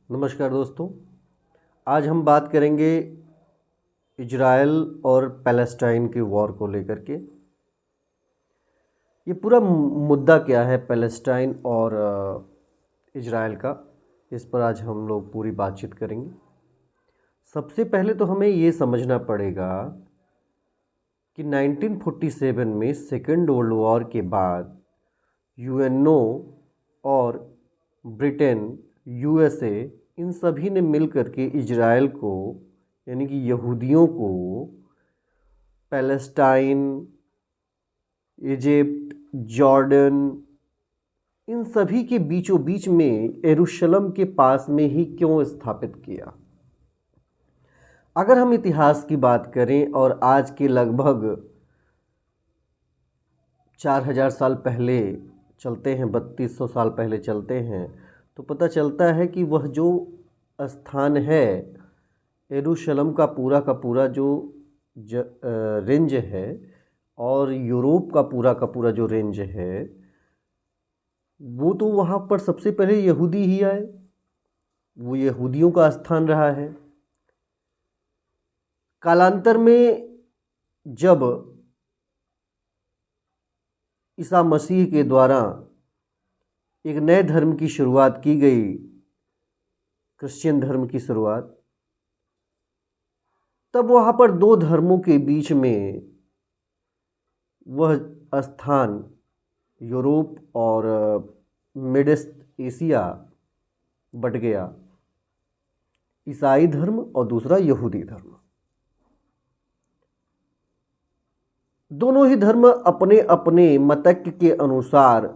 नमस्कार दोस्तों। आज हम बात करेंगे इजराइल और पैलेस्टाइन की वॉर को लेकर के। ये पूरा मुद्दा क्या है पैलेस्टाइन और इजराइल का, इस पर आज हम लोग पूरी बातचीत करेंगे। सबसे पहले तो हमें ये समझना पड़ेगा कि 1947 में सेकेंड वर्ल्ड वॉर के बाद यूएनओ और ब्रिटेन, यूएसए, इन सभी ने मिलकर के इजराइल को यानी कि यहूदियों को पैलेस्टाइन, इजिप्ट, जॉर्डन, इन सभी के बीचों बीच में यरूशलेम के पास में ही क्यों स्थापित किया। अगर हम इतिहास की बात करें और आज के लगभग 4000 साल पहले चलते हैं, 3200 साल पहले चलते हैं, तो पता चलता है कि वह जो स्थान है यरूशलेम का पूरा जो रेंज है और यूरोप का पूरा जो रेंज है, वो तो वहाँ पर सबसे पहले यहूदी ही आए, वो यहूदियों का स्थान रहा है। कालांतर में जब ईसा मसीह के द्वारा एक नए धर्म की शुरुआत की गई, क्रिश्चियन धर्म की शुरुआत, तब वहाँ पर दो धर्मों के बीच में वह स्थान यूरोप और मिड ईस्ट एशिया बट गया, ईसाई धर्म और दूसरा यहूदी धर्म। दोनों ही धर्म अपने अपने मतक्य के अनुसार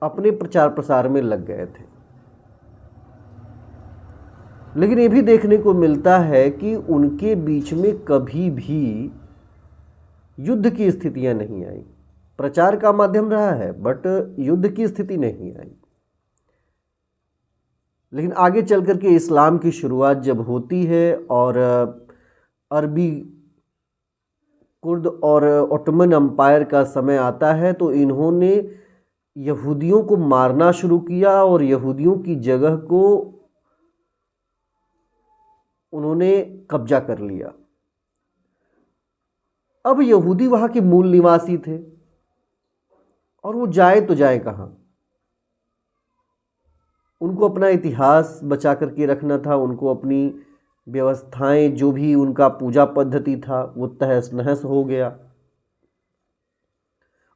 अपने प्रचार प्रसार में लग गए थे, लेकिन ये भी देखने को मिलता है कि उनके बीच में कभी भी युद्ध की स्थितियां नहीं आई। प्रचार का माध्यम रहा है बट युद्ध की स्थिति नहीं आई। लेकिन आगे चल कर के इस्लाम की शुरुआत जब होती है और अरबी, कुर्द और ओटोमन एम्पायर का समय आता है, तो इन्होंने यहूदियों को मारना शुरू किया और यहूदियों की जगह को उन्होंने कब्जा कर लिया। अब यहूदी वहाँ के मूल निवासी थे और वो जाए तो जाए कहाँ। उनको अपना इतिहास बचा करके रखना था, उनको अपनी व्यवस्थाएं, जो भी उनका पूजा पद्धति था, वो तहस नहस हो गया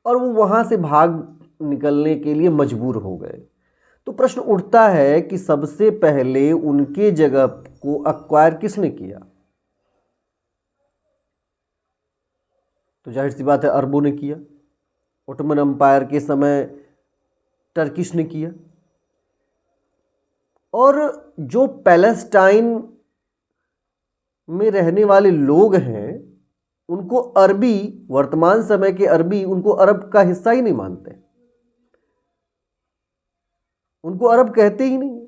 और वो वहाँ से भाग निकलने के लिए मजबूर हो गए। तो प्रश्न उठता है कि सबसे पहले उनके जगह को अक्वायर किसने किया? तो जाहिर सी बात है अरबों ने किया। ओटोमन एम्पायर के समय टर्किश ने किया। और जो पैलेस्टाइन में रहने वाले लोग हैं, उनको अरबी, वर्तमान समय के अरबी, उनको अरब का हिस्सा ही नहीं मानते, उनको अरब कहते ही नहीं।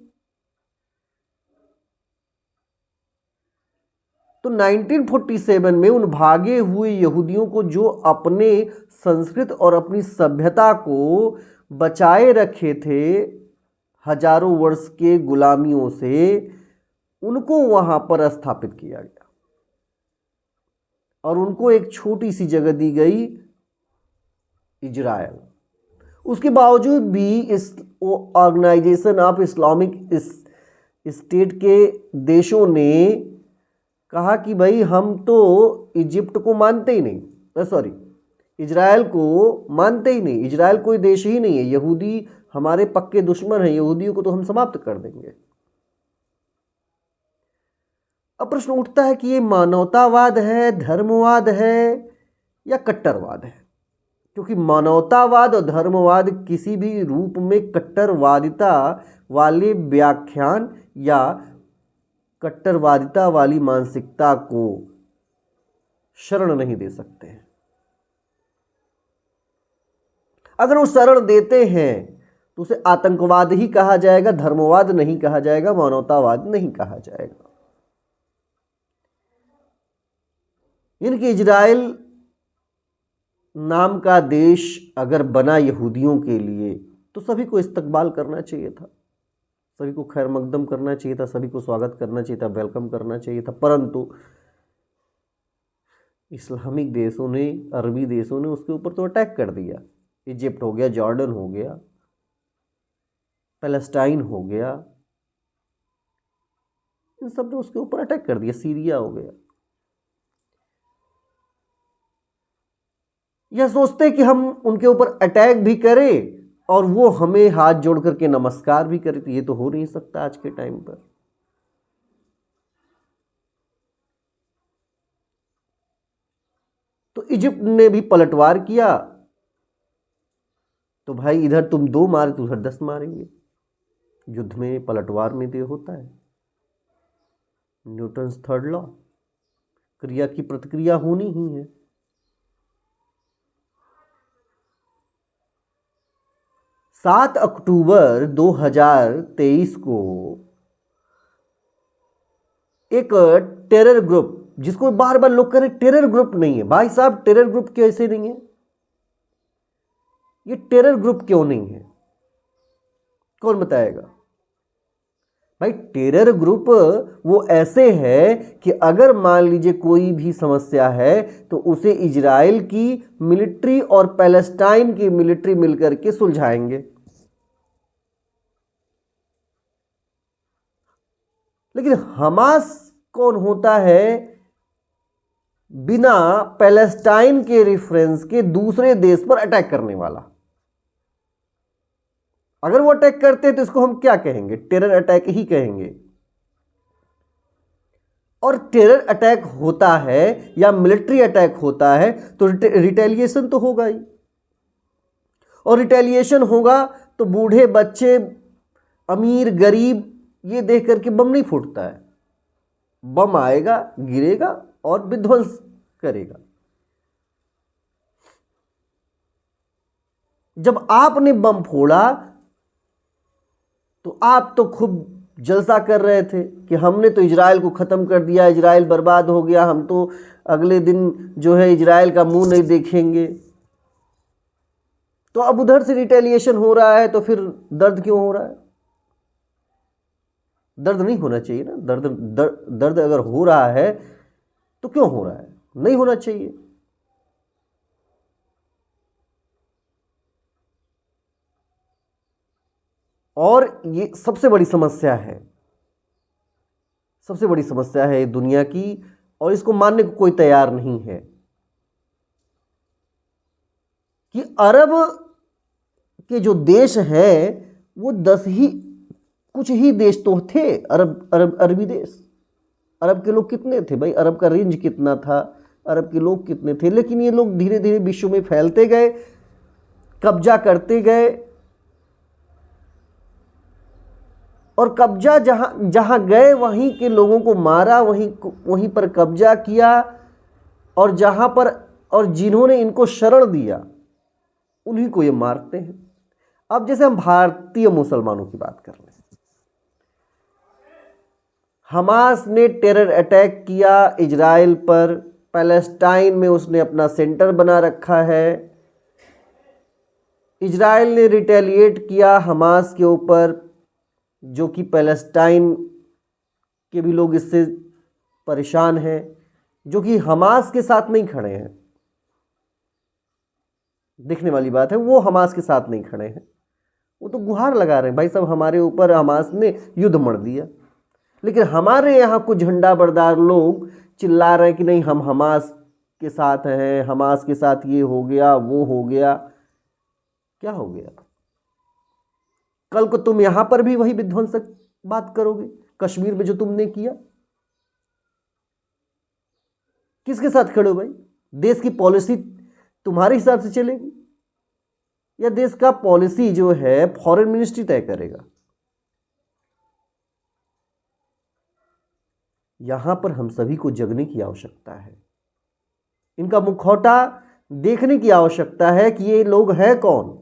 तो 1947 में उन भागे हुए यहूदियों को, जो अपने संस्कृत और अपनी सभ्यता को बचाए रखे थे हजारों वर्ष के गुलामियों से, उनको वहां पर स्थापित किया गया और उनको एक छोटी सी जगह दी गई, इजराइल। उसके बावजूद भी इस ऑर्गेनाइजेशन ऑफ इस्लामिक स्टेट के देशों ने कहा कि भाई हम तो इजिप्ट को मानते ही नहीं, सॉरी, इजराइल को मानते ही नहीं, इजराइल कोई देश ही नहीं है, यहूदी हमारे पक्के दुश्मन हैं, यहूदियों को तो हम समाप्त कर देंगे। अब प्रश्न उठता है कि ये मानवतावाद है, धर्मवाद है या कट्टरवाद है? क्योंकि मानवतावाद और धर्मवाद किसी भी रूप में कट्टरवादिता वाले व्याख्यान या कट्टरवादिता वाली मानसिकता को शरण नहीं दे सकते हैं। अगर वो शरण देते हैं तो उसे आतंकवाद ही कहा जाएगा, धर्मवाद नहीं कहा जाएगा, मानवतावाद नहीं कहा जाएगा। इनके इजराइल नाम का देश अगर बना यहूदियों के लिए, तो सभी को इस्तकबाल करना चाहिए था, सभी को खैर मकदम करना चाहिए था, सभी को स्वागत करना चाहिए था, वेलकम करना चाहिए था, परंतु इस्लामिक देशों ने, अरबी देशों ने उसके ऊपर तो अटैक कर दिया। इजिप्ट हो गया, जॉर्डन हो गया, पैलेस्टाइन हो गया, इन सब ने उसके ऊपर अटैक कर दिया, सीरिया हो गया। यह सोचते कि हम उनके ऊपर अटैक भी करें और वो हमें हाथ जोड़ करके नमस्कार भी करे, तो ये तो हो नहीं सकता आज के टाइम पर। तो इजिप्ट ने भी पलटवार किया, तो भाई इधर तुम 2 मारे तो उधर 10 मारेंगे। युद्ध में, पलटवार में तो होता है, न्यूटन्स थर्ड लॉ, क्रिया की प्रतिक्रिया होनी ही है। 7 अक्टूबर 2023 को एक टेरर ग्रुप, जिसको बार बार लोग कह रहे टेरर ग्रुप नहीं है, भाई साहब टेरर ग्रुप कैसे नहीं है? ये टेरर ग्रुप क्यों नहीं है, कौन बताएगा? भाई टेरर ग्रुप वो ऐसे है कि अगर मान लीजिए कोई भी समस्या है तो उसे इजराइल की मिलिट्री और पैलेस्टाइन की मिलिट्री मिलकर के सुलझाएंगे। लेकिन हमास कौन होता है? बिना पैलेस्टाइन के रेफरेंस के दूसरे देश पर अटैक करने वाला। अगर वो अटैक करते हैं तो इसको हम क्या कहेंगे? टेरर अटैक ही कहेंगे। और टेरर अटैक होता है या मिलिट्री अटैक होता है तो रिटेलिएशन तो होगा ही, और रिटेलिएशन होगा तो बूढ़े, बच्चे, अमीर, गरीब, ये देख करके बम नहीं फूटता है। बम आएगा, गिरेगा और विध्वंस करेगा। जब आपने बम फोड़ा तो आप तो खूब जलसा कर रहे थे कि हमने तो इजराइल को ख़त्म कर दिया, इजराइल बर्बाद हो गया, हम तो अगले दिन जो है इजराइल का मुंह नहीं देखेंगे। तो अब उधर से रिटेलिएशन हो रहा है तो फिर दर्द क्यों हो रहा है? दर्द नहीं होना चाहिए ना। दर्द अगर हो रहा है तो क्यों हो रहा है? नहीं होना चाहिए। और ये सबसे बड़ी समस्या है, सबसे बड़ी समस्या है दुनिया की, और इसको मानने को कोई तैयार नहीं है कि अरब के जो देश हैं वो 10 ही कुछ ही देश तो थे। अरबी देश, अरब के लोग कितने थे भाई? अरब का रेंज कितना था? अरब के लोग कितने थे? लेकिन ये लोग धीरे धीरे विश्व में फैलते गए, कब्जा करते गए, और कब्जा जहां जहां गए वहीं के लोगों को मारा, वहीं पर कब्जा किया, और जहां पर, और जिन्होंने इनको शरण दिया उन्हीं को ये मारते हैं। अब जैसे हम भारतीय मुसलमानों की बात कर रहे हैं, हमास ने टेरर अटैक किया इजराइल पर, पैलेस्टाइन में उसने अपना सेंटर बना रखा है। इजराइल ने रिटेलिएट किया हमास के ऊपर, जो कि पैलेस्टाइन के भी लोग इससे परेशान हैं, जो कि हमास के साथ नहीं खड़े हैं। देखने वाली बात है, वो हमास के साथ नहीं खड़े हैं, वो तो गुहार लगा रहे हैं भाई साहब हमारे ऊपर हमास ने युद्ध मर दिया। लेकिन हमारे यहाँ कुछ झंडा बरदार लोग चिल्ला रहे हैं कि नहीं हम हमास के साथ हैं, हमास के साथ ये हो गया, वो हो गया। क्या हो गया? कल को तुम यहां पर भी वही विध्वंसक बात करोगे, कश्मीर में जो तुमने किया। किसके साथ खड़े हो भाई? देश की पॉलिसी तुम्हारे हिसाब से चलेगी या देश का पॉलिसी जो है फॉरेन मिनिस्ट्री तय करेगा? यहां पर हम सभी को जगने की आवश्यकता है, इनका मुखौटा देखने की आवश्यकता है कि ये लोग हैं कौन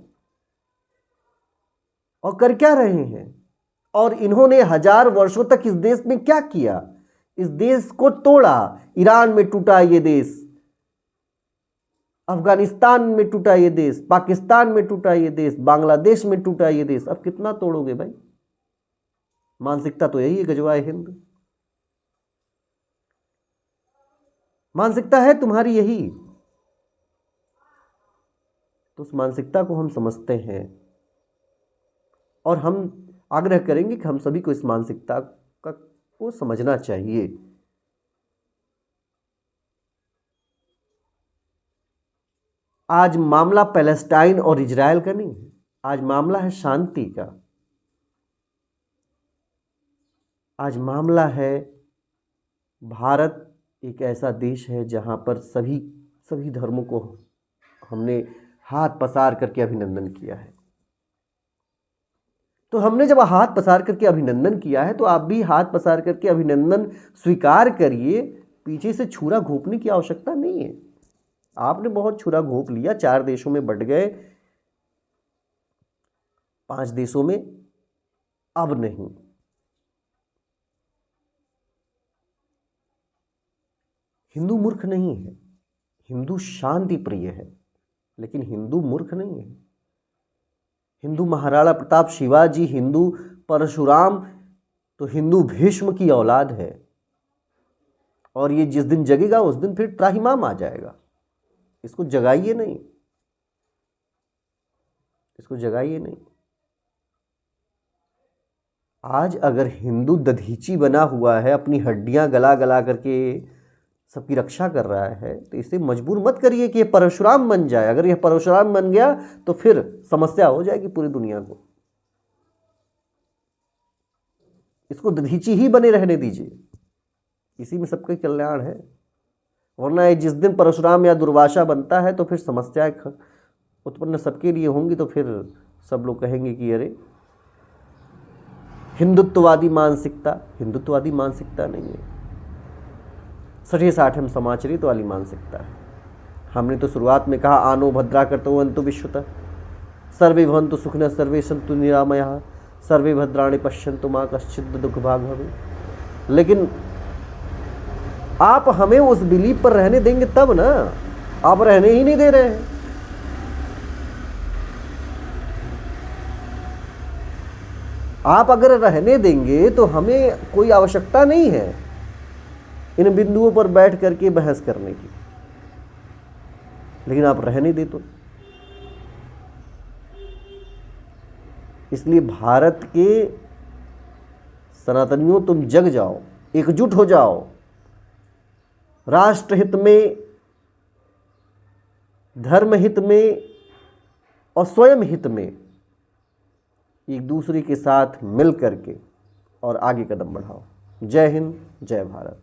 और कर क्या रहे हैं, और इन्होंने 1000 वर्षों तक इस देश में क्या किया। इस देश को तोड़ा, ईरान में टूटा ये देश, अफगानिस्तान में टूटा ये देश, पाकिस्तान में टूटा ये देश, बांग्लादेश में टूटा ये देश। अब कितना तोड़ोगे भाई? मानसिकता तो यही है गजवाए हिंद, मानसिकता है तुम्हारी यही। तो उस मानसिकता को हम समझते हैं और हम आग्रह करेंगे कि हम सभी को इस मानसिकता को समझना चाहिए। आज मामला पैलेस्टाइन और इजराइल का नहीं है, आज मामला है शांति का। आज मामला है, भारत एक ऐसा देश है जहां पर सभी धर्मों को हमने हाथ पसार करके अभिनंदन किया है। तो हमने जब हाथ पसार करके अभिनंदन किया है तो आप भी हाथ पसार करके अभिनंदन स्वीकार करिए। पीछे से छुरा घोंपने की आवश्यकता नहीं है। आपने बहुत छुरा घोंप लिया, 4 देशों में बंट गए, 5 देशों में, अब नहीं। हिंदू मूर्ख नहीं है, हिंदू शांति प्रिय है, लेकिन हिंदू मूर्ख नहीं है। हिंदू महाराणा प्रताप, शिवाजी, हिंदू परशुराम तो हिंदू भीष्म की औलाद है। और ये जिस दिन जगेगा उस दिन फिर त्राहिमाम आ जाएगा। इसको जगाइए नहीं, इसको जगाइए नहीं। आज अगर हिंदू दधीची बना हुआ है, अपनी हड्डियां गला गला करके सबकी रक्षा कर रहा है, तो इसे मजबूर मत करिए कि ये परशुराम बन जाए। अगर ये परशुराम बन गया तो फिर समस्या हो जाएगी पूरी दुनिया को। इसको दधीची ही बने रहने दीजिए, इसी में सबका कल्याण है। वरना ये जिस दिन परशुराम या दुर्वासा बनता है तो फिर समस्याएं उत्पन्न सबके लिए होंगी। तो फिर सब लोग कहेंगे कि अरे हिंदुत्ववादी मानसिकता, हिंदुत्ववादी मानसिकता नहीं है, 60-60 समाचरित वाली मानसिकता है। हमने तो शुरुआत में कहा आनो भद्रा कर्तव्यंतु विश्वतः, सर्वे भवन्तु सुखिनः सर्वे सन्तु निरामयाः, सर्वे भद्राणि पश्यन्तु मा कश्चित् दुःख भाग् भवेत्। लेकिन आप हमें उस बिलीफ पर रहने देंगे तब ना, आप रहने ही नहीं दे रहे हैं। आप अगर रहने देंगे तो हमें कोई आवश्यकता नहीं है इन बिंदुओं पर बैठ करके बहस करने की, लेकिन आप रहने दे तो। इसलिए भारत के सनातनियों, तुम जग जाओ, एकजुट हो जाओ, राष्ट्रहित में, धर्म हित में और स्वयं हित में एक दूसरे के साथ मिल करके और आगे कदम बढ़ाओ। जय हिंद, जय भारत।